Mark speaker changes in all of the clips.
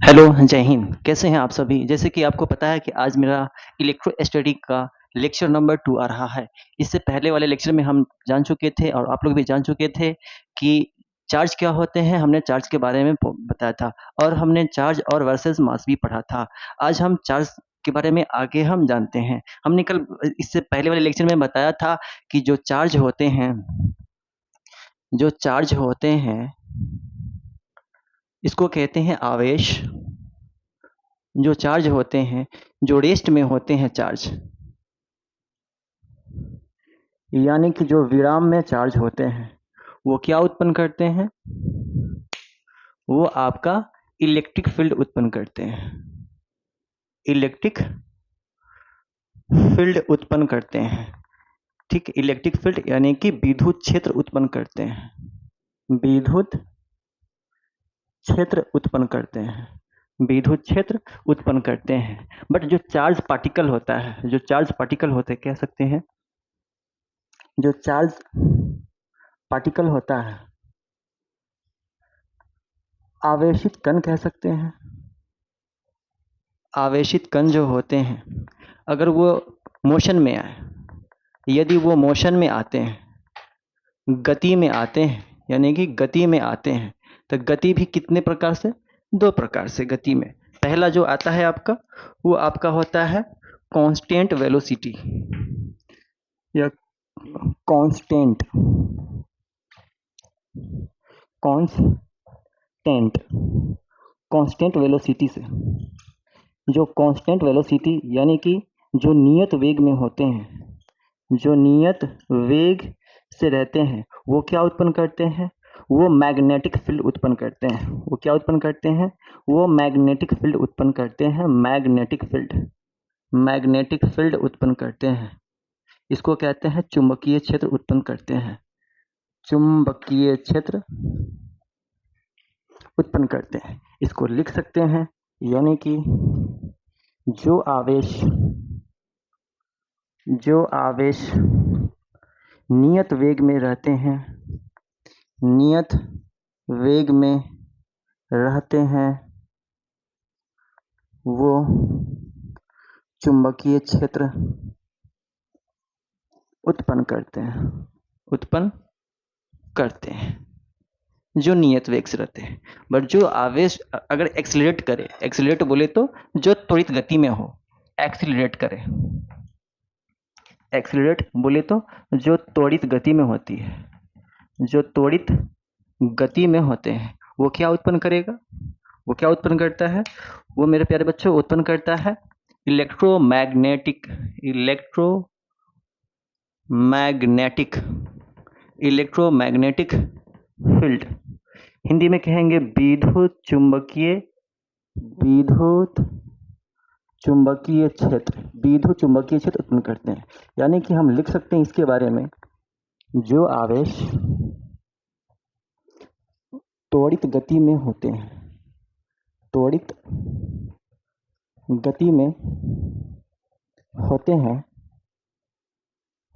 Speaker 1: Hello, जय हिंद। कैसे हैं आप सभी? जैसे कि आपको पता है कि आज मेरा इलेक्ट्रोस्टैटिक का लेक्चर नंबर 2 आ रहा है। इससे पहले वाले लेक्चर में हम जान चुके थे और आप लोग भी जान चुके थे कि चार्ज क्या होते हैं, हमने चार्ज के बारे में बताया था और हमने चार्ज और वर्सेस मास भी पढ़ा था। आज हम चार्ज के बारे में आगे हम जानते हैं। हमने कल इससे पहले वाले लेक्चर में बताया था कि जो चार्ज होते हैं, इसको कहते हैं आवेश। जो चार्ज होते हैं, जो रेस्ट में होते हैं चार्ज, यानी कि जो विराम में चार्ज होते हैं, वो क्या उत्पन्न करते हैं? वो आपका इलेक्ट्रिक फील्ड उत्पन्न करते हैं। इलेक्ट्रिक फील्ड उत्पन्न करते हैं। ठीक, इलेक्ट्रिक फील्ड यानी कि विद्युत क्षेत्र उत्पन्न करते हैं। विद्युत क्षेत्र उत्पन्न करते हैं। विद्युत क्षेत्र उत्पन्न करते हैं। बट जो चार्ज पार्टिकल होता है, जो चार्ज पार्टिकल होते हैं, कह सकते हैं, जो चार्ज पार्टिकल होता है, आवेशित कण कह सकते हैं। आवेशित कण जो होते हैं, अगर वो मोशन में आए, यदि वो मोशन में आते हैं, गति में आते हैं, यानी कि गति में आते हैं, तो गति भी कितने प्रकार से? दो प्रकार से गति में। पहला जो आता है आपका, वो आपका होता है कांस्टेंट वेलोसिटी या कांस्टेंट कांस्टेंट कांस्टेंट वेलोसिटी से। जो कांस्टेंट वेलोसिटी यानी कि जो नियत वेग में होते हैं, जो नियत वेग से रहते हैं, वो क्या उत्पन्न करते हैं? वो मैग्नेटिक फील्ड उत्पन्न करते हैं। वो क्या उत्पन्न करते हैं? वो मैग्नेटिक फील्ड उत्पन्न करते हैं। मैग्नेटिक फील्ड उत्पन्न करते हैं। इसको कहते हैं चुंबकीय क्षेत्र उत्पन्न करते हैं। चुंबकीय क्षेत्र उत्पन्न करते हैं। इसको लिख सकते हैं, यानी कि जो आवेश नियत वेग में रहते हैं, नियत वेग में रहते हैं, वो चुंबकीय क्षेत्र उत्पन्न करते हैं, जो नियत वेग से रहते हैं। बट जो आवेश अगर एक्सीलरेट बोले तो जो त्वरित गति में हो, एक्सीलरेट बोले तो जो त्वरित गति में होती है, जो त्वरित गति में होते हैं, वो क्या उत्पन्न करेगा? वो क्या उत्पन्न करता है? वो मेरे प्यारे बच्चों उत्पन्न करता है इलेक्ट्रोमैग्नेटिक फील्ड। हिंदी में कहेंगे विद्युत चुंबकीय क्षेत्र उत्पन्न करते हैं। यानी कि हम लिख सकते हैं इसके बारे में, जो आवेश त्वरित गति में होते हैं, त्वरित गति में होते हैं,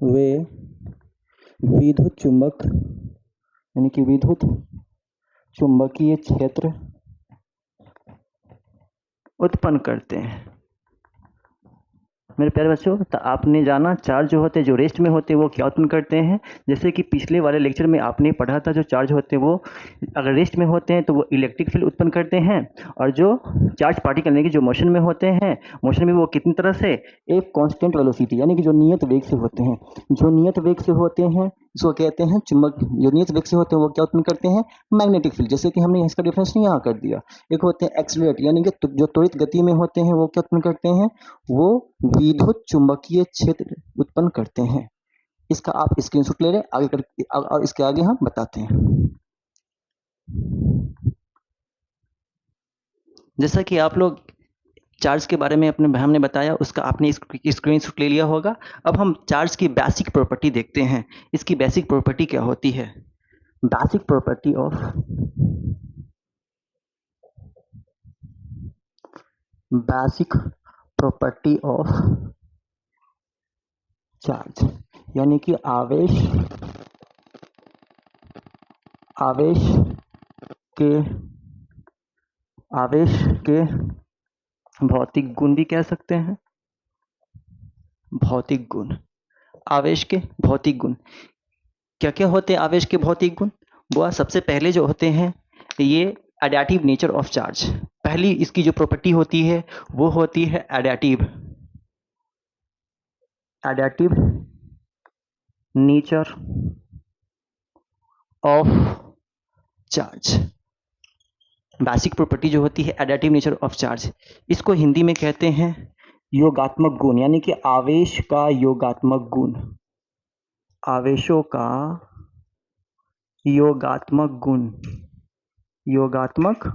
Speaker 1: वे विद्युत चुंबक यानी कि विद्युत चुंबकीय क्षेत्र उत्पन्न करते हैं। मेरे प्यारे बच्चों, तो आपने जाना चार्ज जो होते हैं, जो रेस्ट में होते हैं, वो क्या उत्पन्न करते हैं। जैसे कि पिछले वाले लेक्चर में आपने पढ़ा था, जो चार्ज होते हैं वो अगर रेस्ट में होते हैं तो वो इलेक्ट्रिक फील्ड उत्पन्न करते हैं, और जो चार्ज पार्टिकल यानी कि जो मोशन में होते हैं, मोशन में वो कितनी तरह से? एक कांस्टेंट वेलोसिटी यानी कि जो नियत वेग से होते हैं, जो नियत वेग से होते हैं इसको कहते हैं चुंबक। जो नियत वेग से होते हैं वो क्या उत्पन्न करते हैं? Magnetic field. जैसे कि हमने इसका डिफरेंस नहीं यहाँ कर दिया। एक होते हैं एक्सीलरेट यानी कि जो त्वरित गति में होते हैं, वो क्या उत्पन्न करते हैं? वो विद्युत चुंबकीय क्षेत्र उत्पन्न करते हैं। इसका आप स्क्रीनशॉट ले लें, आगे कर और इसके आगे हम बताते हैं। जैसा कि आप लोग चार्ज के बारे में हमने बताया, उसका आपने स्क्रीनशॉट ले लिया होगा। अब हम चार्ज की बेसिक प्रॉपर्टी देखते हैं। इसकी बेसिक प्रॉपर्टी क्या होती है? बेसिक प्रॉपर्टी ऑफ चार्ज, यानी कि आवेश के आवेश के भौतिक गुण भी कह सकते हैं। भौतिक गुण, आवेश के भौतिक गुण क्या क्या होते हैं? आवेश के भौतिक गुण, वो सबसे पहले जो होते हैं ये एडिटिव नेचर ऑफ चार्ज। पहली इसकी जो प्रॉपर्टी होती है वो होती है additive nature of charge. Basic property जो होती है एडिटिव नेचर ऑफ चार्ज, इसको हिंदी में कहते हैं योगात्मक गुण, यानी कि आवेश का योगात्मक गुण। आवेशों का योगात्मक गुण, योगात्मक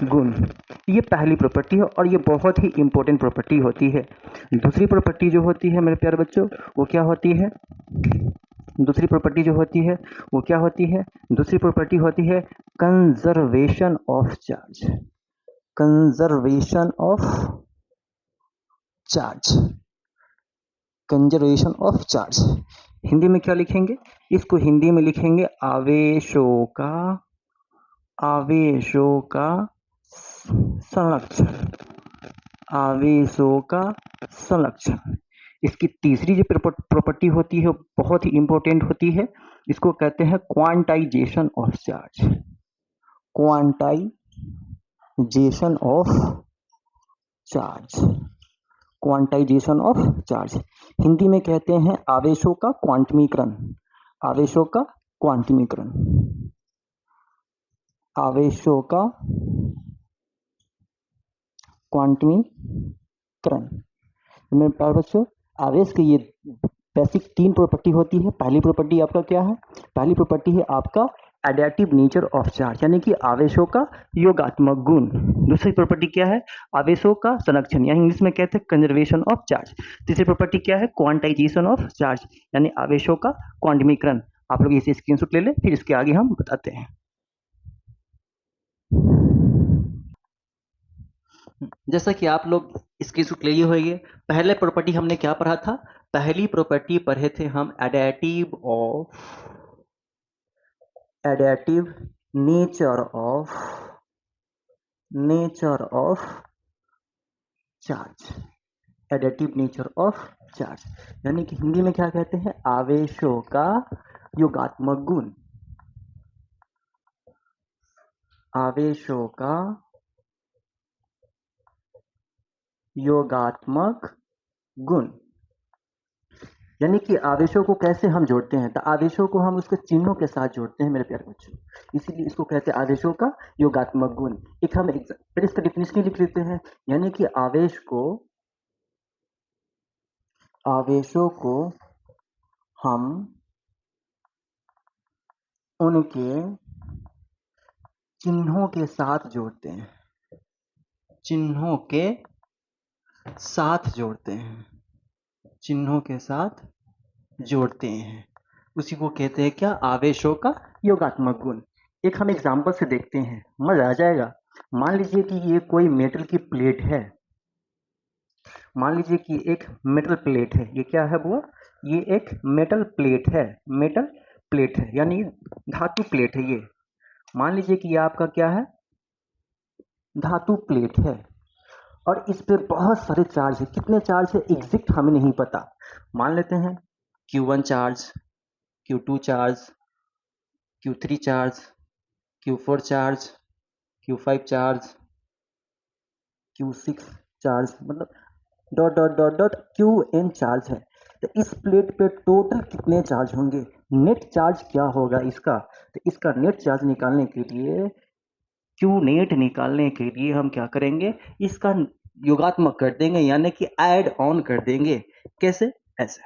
Speaker 1: गुण, ये पहली प्रॉपर्टी है और ये बहुत ही इंपॉर्टेंट प्रॉपर्टी होती है। दूसरी प्रॉपर्टी जो होती है मेरे प्यारे बच्चों वो क्या होती है? दूसरी प्रॉपर्टी जो होती है वो क्या होती है? दूसरी प्रॉपर्टी होती है conservation of charge. Conservation of charge, conservation of charge. Hindi में क्या लिखेंगे? इसको हिंदी में लिखेंगे आवेशों का, आवेशों का संरक्षण, आवेशों का संरक्षण। इसकी तीसरी जो प्रॉपर्टी होती है बहुत ही इंपॉर्टेंट होती है, इसको कहते हैं quantization of charge. Quantization of charge, quantization of charge. Hindi में कहते हैं आवेशों का क्वांटमीकरण, आवेशों का क्वांटमीकरण, आवेशों का क्वांटमीकरण। मेरे प्यारे बच्चों, आवेश की ये बेसिक तीन प्रॉपर्टी होती है। पहली प्रॉपर्टी आपका क्या है? पहली प्रॉपर्टी है आपका एडिटिव नेचर ऑफ चार्ज, यानी कि आवेशों का योगात्मक गुण। दूसरी प्रॉपर्टी क्या है? आवेशों का संरक्षण, यानी इंग्लिश में कहते हैं कंजर्वेशन ऑफ चार्ज। तीसरी प्रॉपर्टी क्या है? क्वांटाइजेशन ऑफ चार्ज, यानी आवेशों का क्वांटमीकरण। आप लोग इसे स्क्रीनशॉट ले लें, फिर इसके आगे हम बताते हैं। जैसा कि आप लोग स्क्रीनशॉट ले लिए होंगे, पहले प्रॉपर्टी हमने क्या पढ़ा था? पहली प्रॉपर्टी पढ़े थे हम additive nature of charge, additive nature of charge, यानी कि हिंदी में क्या कहते हैं? आवेशों का योगात्मक गुण, आवेशों का योगात्मक गुण, यानी कि आवेशों को कैसे हम जोड़ते हैं? तो आवेशों को हम उसके चिन्हों के साथ जोड़ते हैं मेरे प्यारे बच्चों, इसीलिए इसको कहते हैं आवेशों का योगात्मक गुण। एक हम फिर इसका डिफिनेशन लिख लेते हैं, यानी कि आवेशों को हम उनके चिन्हों के साथ जोड़ते हैं, चिन्हों के साथ जोड़ते हैं, चिन्हों के साथ जोड़ते हैं, उसी को कहते हैं क्या? आवेशों का योगात्मक गुण। एक हम एग्जांपल से देखते हैं, मजा आ जाएगा। मान लीजिए कि ये कोई मेटल की प्लेट है, मान लीजिए कि एक मेटल प्लेट है। ये क्या है बुआ? ये एक मेटल प्लेट है, मेटल प्लेट है यानी धातु प्लेट है ये। मान लीजिए कि ये आपका क्या है? धातु प्लेट है और इस पे बहुत सारे चार्ज है। कितने चार्ज है एग्जैक्ट हमें नहीं पता। मान लेते हैं Q1 charge, Q2 charge, Q3 charge, Q4 charge, Q5 charge, Q6 charge, मतलब dot dot dot dot Qn charge है। तो इस प्लेट पे टोटल कितने चार्ज होंगे? नेट चार्ज क्या होगा इसका? तो इसका नेट चार्ज निकालने के लिए, Q नेट निकालने के लिए हम क्या करेंगे? इसका योगात्मक कर देंगे, यानी कि ऐड ऑन कर देंगे। कैसे? ऐसे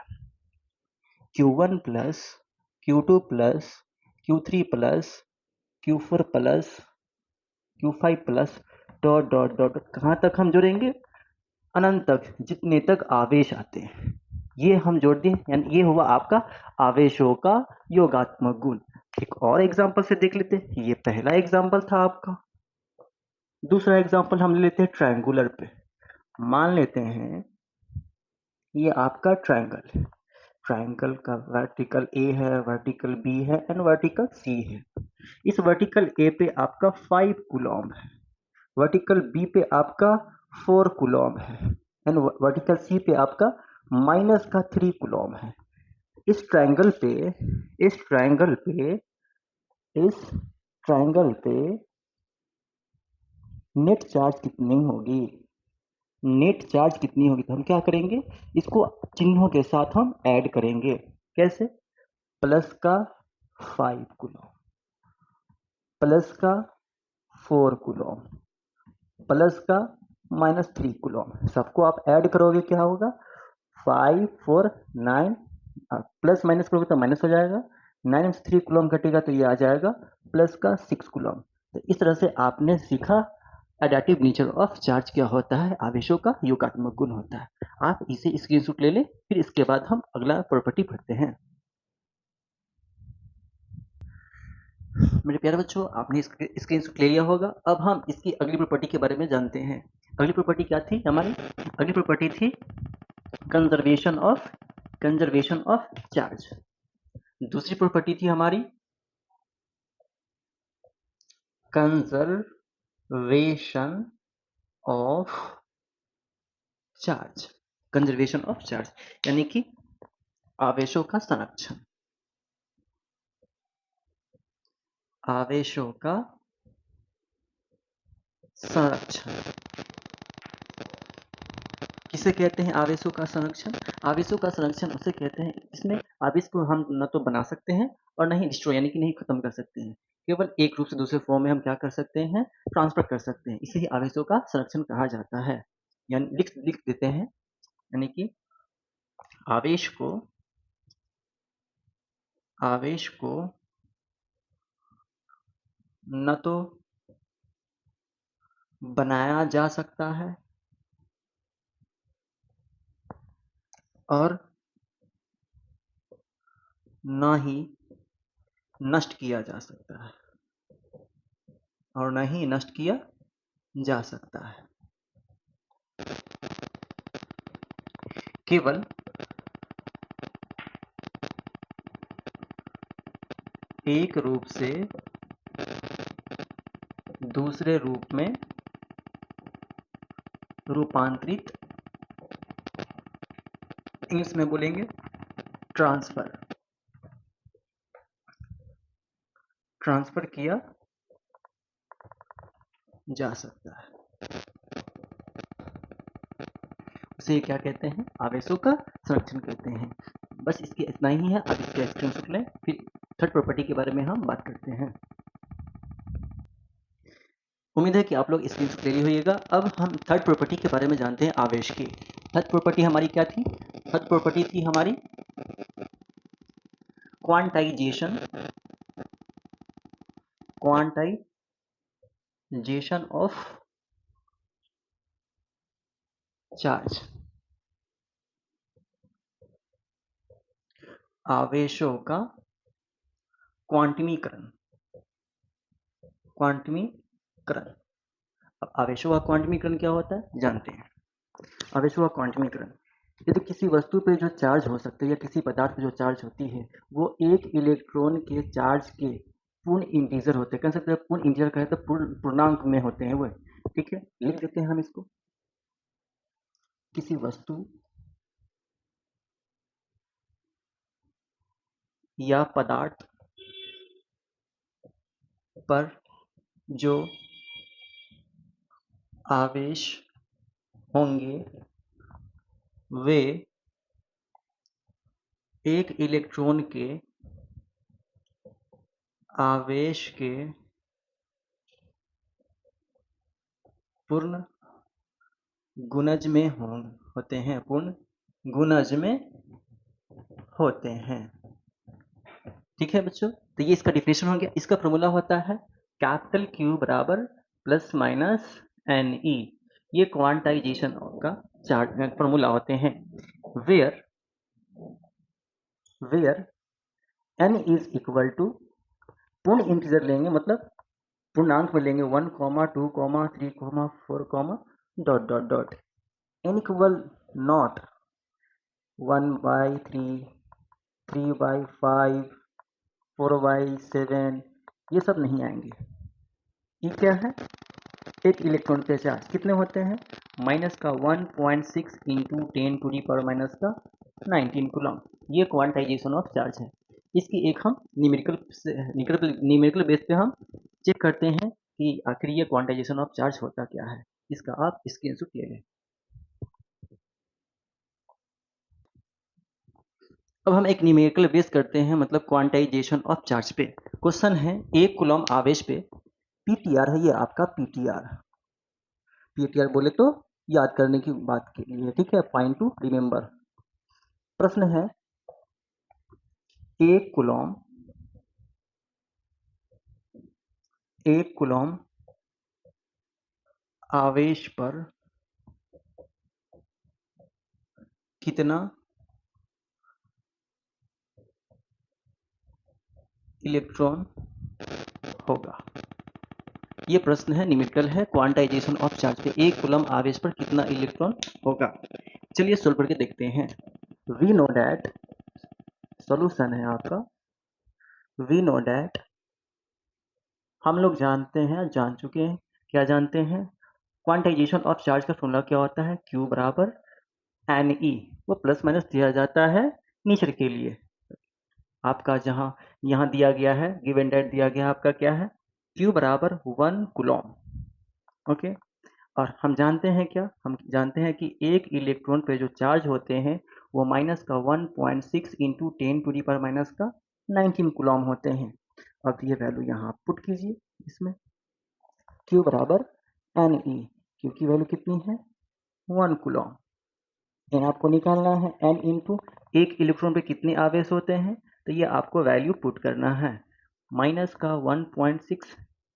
Speaker 1: Q1 plus Q2 plus Q3 plus Q4 plus Q5 plus dot dot dot, कहाँ तक हम जोड़ेंगे? अनंत तक, जितने तक आवेश आते हैं ये हम जोड़ दें, यानी ये हुआ आपका आवेशों का योगात्मक गुण। एक और एग्जांपल से देख लेते हैं। ये पहला एग्जांपल था आपका। दूसरा एग्जांपल हम ले लेते हैं ट्रायंगुलर पे। मान लेते हैं ये आपका ट्रायंगल है, ट्रायंगल का वर्टिकल ए है, वर्टिकल बी है एंड वर्टिकल सी है। इस वर्टिकल ए पे आपका 5 कूलॉम है, वर्टिकल बी पे आपका 4 कूलॉम है एंड वर्टिकल सी पे आपका माइनस का 3 कूलॉम है। इस ट्रायंगल पे इस ट्रायंगल पे इस ट्रायंगल पे नेट चार्ज कितनी होगी? नेट चार्ज कितनी होगी? तो हम क्या करेंगे, इसको चिन्हों के साथ हम ऐड करेंगे। कैसे? प्लस का 5 कूलॉम, प्लस का 4 कूलॉम, प्लस का माइनस 3 कूलॉम, सबको आप ऐड करोगे क्या होगा? 5 4 9, प्लस माइनस करोगे तो माइनस हो जाएगा, 9 में से 3 कूलॉम घटेगा तो ये आ जाएगा प्लस का 6 कूलॉम। तो इस तरह से आपने सीखा एडाटिव नेचर ऑफ चार्ज क्या होता है, आवेशों का योगात्मक गुण होता है। आप इसे स्क्रीनशॉट ले लें, फिर इसके बाद हम अगला प्रॉपर्टी पढ़ते हैं। मेरे प्यारे बच्चों, आपने स्क्रीनशॉट ले लिया होगा। अब हम इसकी अगली प्रॉपर्टी के बारे में जानते हैं। अगली प्रॉपर्टी क्या थी हमारी? अगली प्रॉपर्टी थी कंजर्वेशन ऑफ चार्ज। दूसरी प्रॉपर्टी थी हमारी conservation of charge. Conservation of charge यानी कि आवेशों का संरक्षण। आवेशों का संरक्षण किसे कहते हैं? आवेशों का संरक्षण। आवेशों का संरक्षण उसे कहते हैं इसमें आवेश को हम न तो बना सकते हैं और न ही डिस्ट्रॉय यानी कि नहीं खत्म कर सकते हैं। केवल एक रूप से दूसरे फॉर्म में हम क्या कर सकते हैं? ट्रांसफर कर सकते हैं। इसे ही आवेशों का संरक्षण कहा जाता है। यानी लिख देते हैं, यानी कि आवेश को न तो बनाया जा सकता है और न ही नष्ट किया जा सकता है, और न ही नष्ट किया जा सकता है। केवल एक रूप से दूसरे रूप में रूपांतरित, इंग्लिश में बोलेंगे ट्रांसफर किया जा सकता है। उसे क्या कहते हैं? आवेशों का संरक्षण कहते हैं। बस इसके इतना ही है। अब इसके स्क्रीनशॉट लें, फिर थर्ड प्रॉपर्टी के बारे में हम बात करते हैं। उम्मीद है कि आप लोग स्क्रीनशॉट ले होइएगा। अब हम थर्ड प्रॉपर्टी के बारे में जानते हैं, आवेश की। थर्ड प्रॉपर्टी हमारी क्या थी? थर्ड प्रॉपर्टी थी हमारी क्वांटाइजेशन ऑफ चार्ज। आवेशों का क्वांटमीकरण। अब आवेशों का क्वांटमीकरण क्या होता है जानते हैं। आवेशों का क्वांटमीकरण, यदि किसी वस्तु पे जो चार्ज हो सकता है या किसी पदार्थ पे जो चार्ज होती है वो एक इलेक्ट्रॉन के चार्ज के पूर्ण इंटीजर होते हैं। कह सकते हैं पूर्ण इंटीजर कहे तो पूर्णांक में होते हैं वो। ठीक है, लिख देते हैं हम इसको। किसी वस्तु या पदार्थ पर जो आवेश होंगे वे एक इलेक्ट्रॉन के आवेश के पूर्ण गुणज में होते हैं। पूर्ण गुणज में होते हैं। ठीक है बच्चों, तो ये इसका डिफिनेशन हो गया। इसका फॉर्मूला होता है कैपिटल Q बराबर प्लस माइनस NE। ये क्वांटाइजेशन का चार्ट फॉर्मूला होते हैं। Where N is equal to, पूर्ण इंटीजर लेंगे मतलब पूर्णांक में लेंगे 1, 2, 3, 4, dot dot dot. N equal not 1/3, 3/5, 4/7, ये सब नहीं आएंगे। ये क्या है? एक इलेक्ट्रॉन के चार्ज कितने होते हैं, माइनस का 1.6 into 10 to the power minus का 19 कूलम। ये क्वांटाइजेशन ऑफ चार्ज है। इसकी एक हम न्यूमेरिकल बेस पे हम चेक करते हैं कि आखिर ये क्वांटाइजेशन ऑफ चार्ज होता क्या है। इसका आप स्क्रीनशॉट ले लें। अब हम एक न्यूमेरिकल बेस करते हैं, मतलब क्वांटाइजेशन ऑफ चार्ज पे। क्वेश्चन है एक कूलम आवेश पे पीटीआर है, ये आपका पीटीआर बोले तो याद करने की बात के लिए, ठीक है, पॉइंट टू रिमेंबर। प्रश्न है एक कूलम आवेश पर कितना इलेक्ट्रॉन होगा। ये प्रश्न है, न्यूमेरिकल है, क्वांटाइजेशन ऑफ चार्ज पे एक कूलम आवेश पर कितना इलेक्ट्रॉन होगा। चलिए सोल्व करके देखते हैं। वी नो डैट, सॉल्यूशन है आपका, वी नो डैट, हम लोग जानते हैं, जान चुके हैं, क्या जानते हैं, क्वांटाइजेशन ऑफ चार्ज का फॉर्मूला क्या होता है, Q बराबर NE, वो प्लस माइनस दिया जाता है नेचर के लिए। आपका जहां यहाँ दिया गया है, गिवन डेट दिया गया है आपका क्या है, Q बराबर 1 कूलम। ओके, और हम जानते हैं क्या, हम जानते हैं कि एक इलेक्ट्रॉन पे जो चार्ज होते हैं वो माइनस का 1.6 into 10 to the power minus का 19 कूलम होते हैं। अब ये वैल्यू यहाँ पुट कीजिए इसमें, Q बराबर NE, Q की वैल्यू कितनी है 1 कूलम। एन आपको निकालना है, एन इंटू एक इलेक्ट्रॉन पे कितने आवेश होते हैं, तो ये आपको वैल्यू पुट करना है, माइनस का 1.6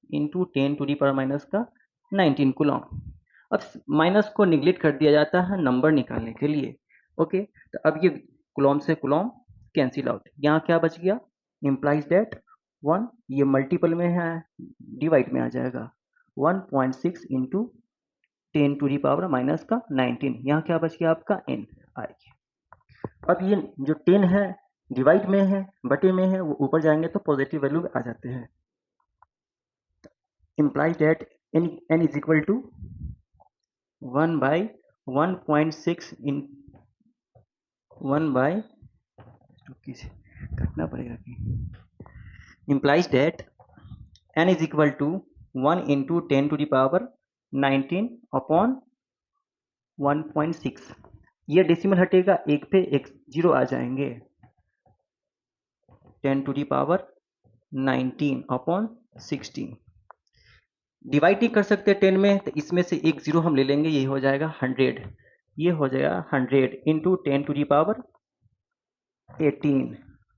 Speaker 1: into 10 to the power minus का 19 कूलम। अब माइनस को निगलेक्ट कर दिया जाता है नंबर निकालने के लिए। ओके, तो अब ये कूलम से कूलम कैंसिल आउट, यहाँ क्या बच गया, इम्प्लाइज दैट 1, ये मल्टीपल में है, डिवाइड में आ जाएगा, 1.6 into 10 to the power minus का 19, यहाँ क्या बच गया आपका n आएगी। अब ये जो 10 है डिवाइड में है, बटे में है, वो ऊपर जाएंगे तो पॉजिटिव वैल्यू आ जाते हैं। Implies that n is equal to 1 by 1.6 in 1 by कटना पड़ेगा कि implies that n is equal to 1 into 10 to the power 19 upon 1.6, ये डेसिमल हटेगा, एक पे एक जीरो आ जाएंगे, 10 to the power 19 upon 16। Divide नहीं कर सकते 10 में, तो इसमें से एक जीरो हम ले लेंगे, ये हो जाएगा 100, ये हो जाएगा 100 into 10 to the power 18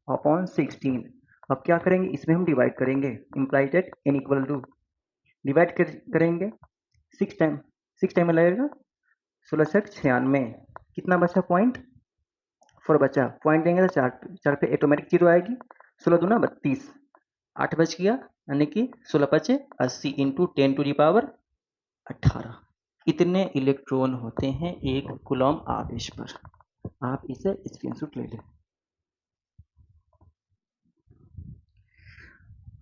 Speaker 1: upon 16। अब क्या करेंगे, इसमें हम डिवाइड करेंगे, implies that n equal to divide करेंगे 6 टाइम में लगेगा 16 से 96, कितना बचा पॉइंट 4 बचा, पॉइंट देंगे तो चार पे ऑटोमेटिक जीरो आएगी, 16 दूना 32, 8 बच गया, यानी कि 16 पचे 80 इंटू 10 टू दी पावर 18, इतने इलेक्ट्रॉन होते हैं एक कूलम आवेश पर। आप इसे स्क्रीनशॉट ले लें।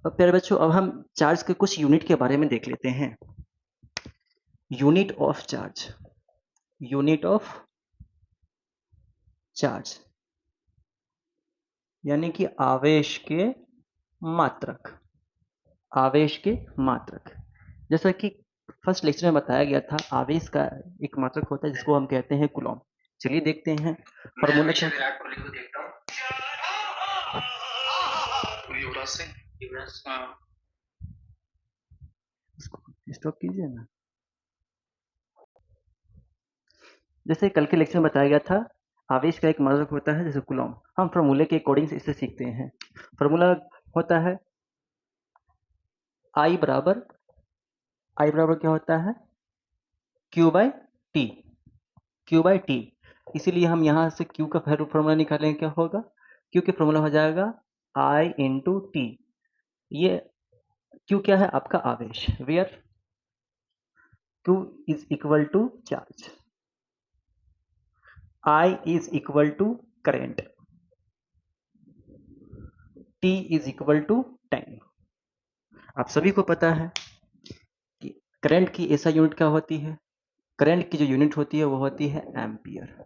Speaker 1: अब प्यारे बच्चों, अब हम चार्ज के कुछ यूनिट के बारे में देख लेते हैं। Unit of charge, unit of charge यानी कि आवेश के मात्रक, आवेश के मात्रक। जैसा कि फर्स्ट लेक्चर में बताया गया था, आवेश का एक मात्रक होता है जिसको हम कहते हैं कूलम। चलिए देखते हैं फॉर्मूला क्या। विराट कोहली को देखता हूं, युवराज सिंह, स्टॉप कीजिए ना। जैसे कल के लेक्चर में बताया गया था, आवेश का एक मात्रक होता है जैसे कूलम। हम फॉर्मूले के अकॉर्डिंग इसे सीखते हैं। फॉर्मूला होता है I बराबर क्या होता है, Q by T, Q by T. इसीलिए हम यहाँ से Q का फॉर्मूला निकालेंगे, क्या होगा, Q के फॉर्मूला हो जाएगा I इंटू टी। ये Q क्या है, आपका आवेश, where Q is equal to charge, I is equal to current, T is equal to time. आप सभी को पता है कि करंट की एसआई यूनिट क्या होती है? करंट की जो यूनिट होती है वो होती है एम्पियर।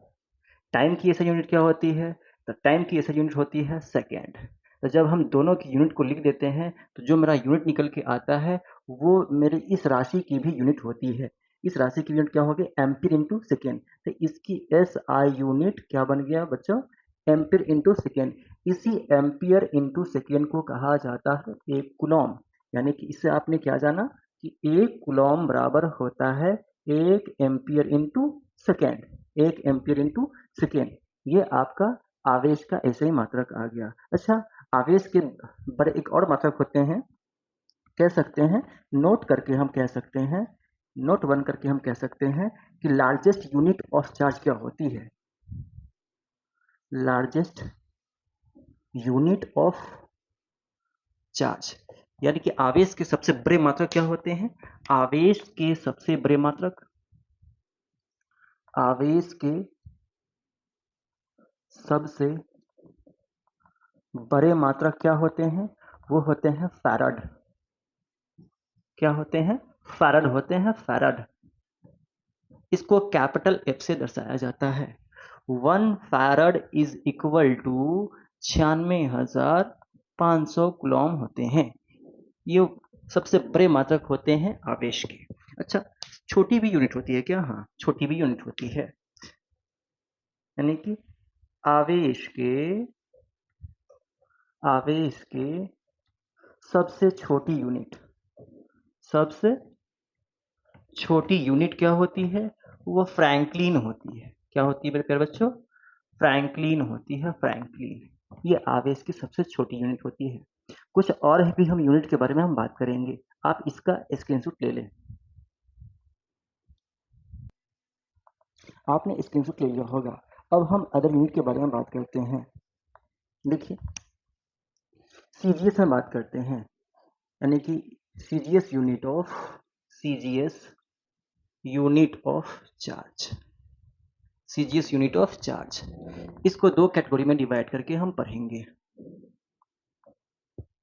Speaker 1: टाइम की एसआई यूनिट क्या होती है? तो टाइम की एसआई यूनिट होती है सेकेंड। तो जब हम दोनों की यूनिट को लिख देते हैं तो जो मेरा यूनिट निकल के आता है वो मेरी इस राशि की भी यूनिट होती है। इस राशि की यूनिट क्या होगी? Ampere into second. तो इसकी एस आई यूनिट क्या बन गया बच्चों? Ampere into second. इसी एम्पियर इंटू सेकेंड को कहा जाता है एक कूलॉम। यानी कि इससे आपने क्या जाना कि एक कूलॉम बराबर होता है एक एम्पियर इंटू सेकेंड। एक एम्पियर इंटू सेकेंड। ये आपका आवेश का ऐसे ही मात्रक आ गया। अच्छा, आवेश के बड़े एक और मात्रक होते हैं, कह सकते हैं नोट करके हम कह सकते हैं, नोट वन करके हम कह सकते हैं कि लार्जेस्ट यूनिट ऑफ चार्ज क्या होती है? Largest unit of charge. यानी कि आवेश के सबसे बड़े मात्रक क्या होते हैं? आवेश के सबसे बड़े मात्रक, आवेश के सबसे बड़े मात्रक क्या होते हैं? वो होते हैं फैराड। क्या होते हैं? फैराड होते हैं, फैराड। इसको कैपिटल एफ से दर्शाया जाता है। 1 farad is equal to 96,500 coulomb होते हैं। ये सबसे बड़े मात्रक होते हैं आवेश के। अच्छा, छोटी भी यूनिट होती है क्या? हाँ, छोटी भी यूनिट होती है। यानी कि आवेश के सबसे छोटी यूनिट, सबसे छोटी यूनिट क्या होती है? वो फ्रैंकलिन होती है। क्या होती है मेरे प्यारे बच्चों? फ्रैंकलिन होती है, फ्रैंकलिन। ये आवेश की सबसे छोटी यूनिट होती है। कुछ और भी हम यूनिट के बारे में हम बात करेंगे, आप इसका स्क्रीनशॉट ले लें। आपने स्क्रीनशॉट ले लिया होगा। अब हम अदर यूनिट के बारे में बात करते हैं। देखिए, सीजीएस में बात करते हैं। यानी कि CGS unit of, CGS unit of charge, CGS unit of charge. इसको दो कैटेगरी में डिवाइड करके हम पढ़ेंगे।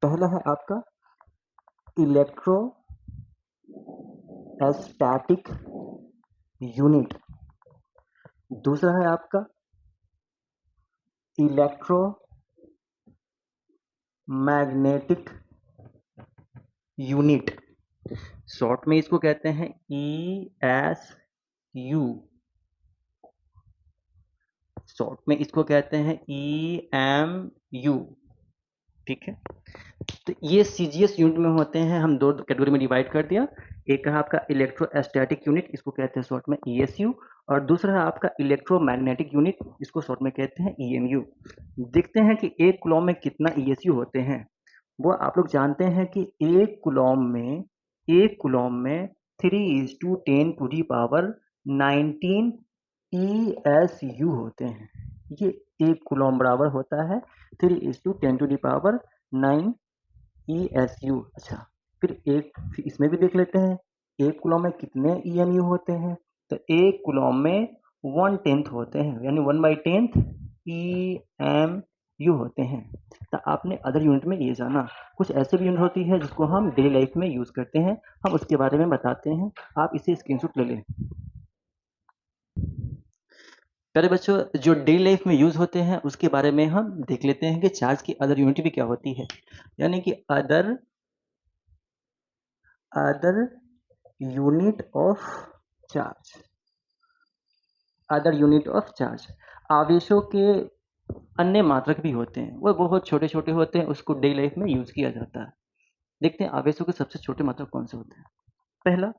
Speaker 1: पहला है आपका इलेक्ट्रोस्टैटिक यूनिट, दूसरा है आपका इलेक्ट्रोमैग्नेटिक यूनिट। शॉर्ट में इसको कहते हैं ESU। शॉर्ट में इसको कहते हैं EMU। ठीक है, तो ये सीजीएस यूनिट में होते हैं। हम दो कैटेगरी में डिवाइड कर दिया। एक है आपका इलेक्ट्रोस्टैटिक यूनिट, इसको कहते हैं शॉर्ट में ESU, और दूसरा है आपका इलेक्ट्रोमैग्नेटिक यूनिट, इसको शॉर्ट में कहते हैं EMU। देखते हैं कि एक कूलॉम में कितना ESU होते हैं। वो आप लोग जानते हैं कि एक कूलॉम में 3:10⁻19 ESU होते हैं। ये एक कूलॉम बराबर होता है 3:10⁹ ESU। अच्छा, फिर इसमें भी देख लेते हैं एक कूलॉम में कितने EMU होते हैं। तो एक कूलॉम में 1/10 होते हैं, यानी 1/10 EMU होते हैं। तो आपने अदर यूनिट में ये जाना। कुछ ऐसे भी यूनिट होती है जिसको हम डेली लाइफ में यूज करते हैं, हम उसके बारे में बताते हैं। आप इसे स्क्रीनशॉट ले लें। प्यारे बच्चों, जो डेली लाइफ में यूज होते हैं उसके बारे में हम देख लेते हैं कि चार्ज की अदर यूनिट भी क्या होती है। यानी कि other unit of charge, other unit of charge. आवेशों के अन्य मात्रक भी होते हैं, वो बहुत छोटे छोटे होते हैं, उसको डेली लाइफ में यूज किया जाता है। देखते हैं आवेशों के सबसे छोटे मात्रक कौन से होते हैं। पहला,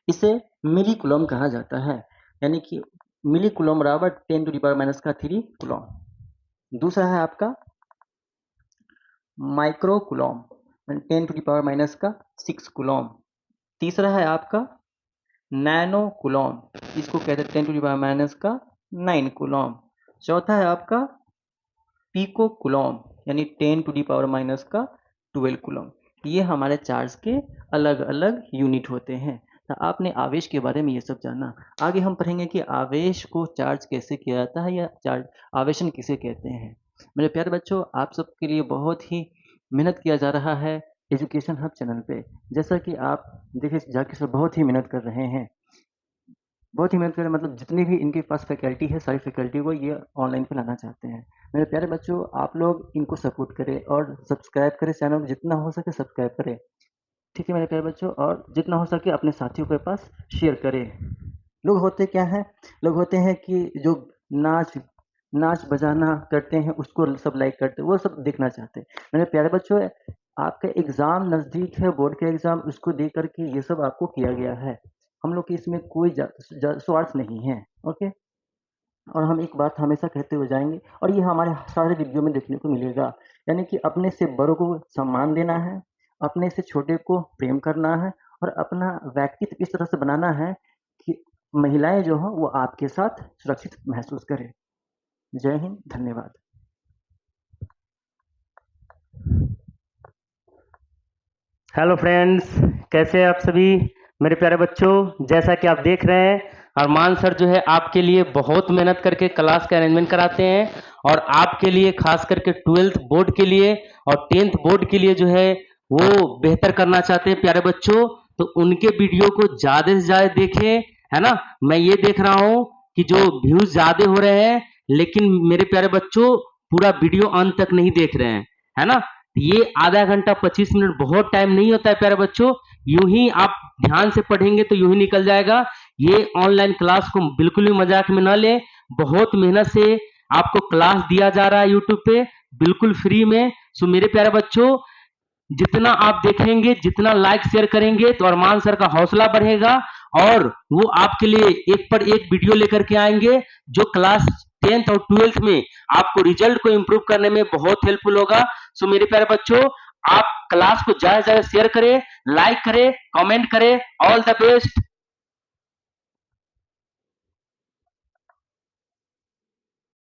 Speaker 1: इसे मिली कूलॉम कहा जाता है। यानी कि मिली कूलॉम बराबर 10⁻³ कूलॉम। दूसरा है आपका माइक्रो कूलॉम, 10⁻⁶ कूलॉम। तीसरा है आपका नैनो कूलॉम, इसको कहते हैं 10⁻⁹ कूलॉम। चौथा है आपका पिको कूलॉम, यानी 10⁻⁻12 कूलॉम। ये हमारे चार्ज के अलग अलग यूनिट होते हैं। तो आपने आवेश के बारे में ये सब जाना। आगे हम पढ़ेंगे कि आवेश को चार्ज कैसे किया जाता है, या चार्ज आवेशन किसे कहते हैं। मेरे प्यारे बच्चों, आप सबके लिए बहुत ही मेहनत किया जा रहा है एजुकेशन हब चैनल पे। जैसा कि आप देखिए जाकिर सर बहुत ही मेहनत कर रहे हैं, बहुत ही मेहनत कर रहे हैं, मतलब जितनी भी इनके पास फैकल्टी है सारी फैकल्टी को ये ऑनलाइन पे लाना चाहते हैं। मेरे प्यारे बच्चों, आप लोग इनको सपोर्ट करें और सब्सक्राइब करें, चैनल को जितना हो सके सब्सक्राइब करें, ठीक है मेरे प्यारे बच्चों, और जितना हो सके अपने साथियों के पास शेयर करें। लोग होते क्या हैं, लोग होते हैं कि जो नाच नाच बजाना करते हैं उसको सब लाइक करते हैं, वो सब देखना चाहते हैं। मेरे प्यारे बच्चों, आपका एग्जाम नजदीक है, बोर्ड के एग्जाम, उसको देख करके ये सब आपको किया गया है। हम लोग की इसमें कोई स्वार्थ नहीं है। ओके, और हम एक बात हमेशा कहते हुए जाएंगे, और ये हमारे सारे वीडियो में देखने को मिलेगा, यानी कि अपने से बड़ों को सम्मान देना है, अपने से छोटे को प्रेम करना है, और अपना व्यक्तित्व इस तरह से बनाना है कि महिलाएं जो हों वो आपके साथ सुरक्षित महसूस करें। जय हिंद, धन्यवाद। हेलो फ्रेंड्स, कैसे हैं आप सभी मेरे प्यारे बच्चों। जैसा कि आप देख रहे हैं, अरमान सर जो है आपके लिए बहुत मेहनत करके क्लास का अरेंजमेंट कराते हैं, और आपके लिए खास करके 12th बोर्ड के लिए और 10th बोर्ड के लिए जो है वो बेहतर करना चाहते हैं प्यारे बच्चों। तो उनके वीडियो को ज़्यादा से ज़्यादा देखें, है ना। मैं ये देख रहा हूँ कि जो व्यूज़ ज़्यादा हो रहे हैं, लेकिन मेरे प्यारे बच्चों पूरा वीडियो अंत तक नहीं देख रहे हैं, है ना। ये आधा घंटा 25 मिनट बहुत टाइम नहीं होता है प्यारे बच्चों। यूं ही आप ध्यान से पढ़ेंगे तो यूं ही निकल जाएगा। ये ऑनलाइन क्लास को बिल्कुल भी मजाक में ना ले, बहुत मेहनत से आपको क्लास दिया जा रहा है यूट्यूब पे बिल्कुल फ्री में। सो मेरे प्यारे बच्चों, जितना आप देखेंगे, जितना लाइक शेयर करेंगे, तो अरमान सर का हौसला बढ़ेगा, और वो आपके लिए एक पर एक वीडियो लेकर के आएंगे जो क्लास 10th और 12th में आपको रिजल्ट को इंप्रूव करने में बहुत हेल्पफुल होगा। सो मेरे प्यारे बच्चों, आप क्लास को ज्यादा से ज्यादा शेयर करें, लाइक करें, कमेंट करें। All the best.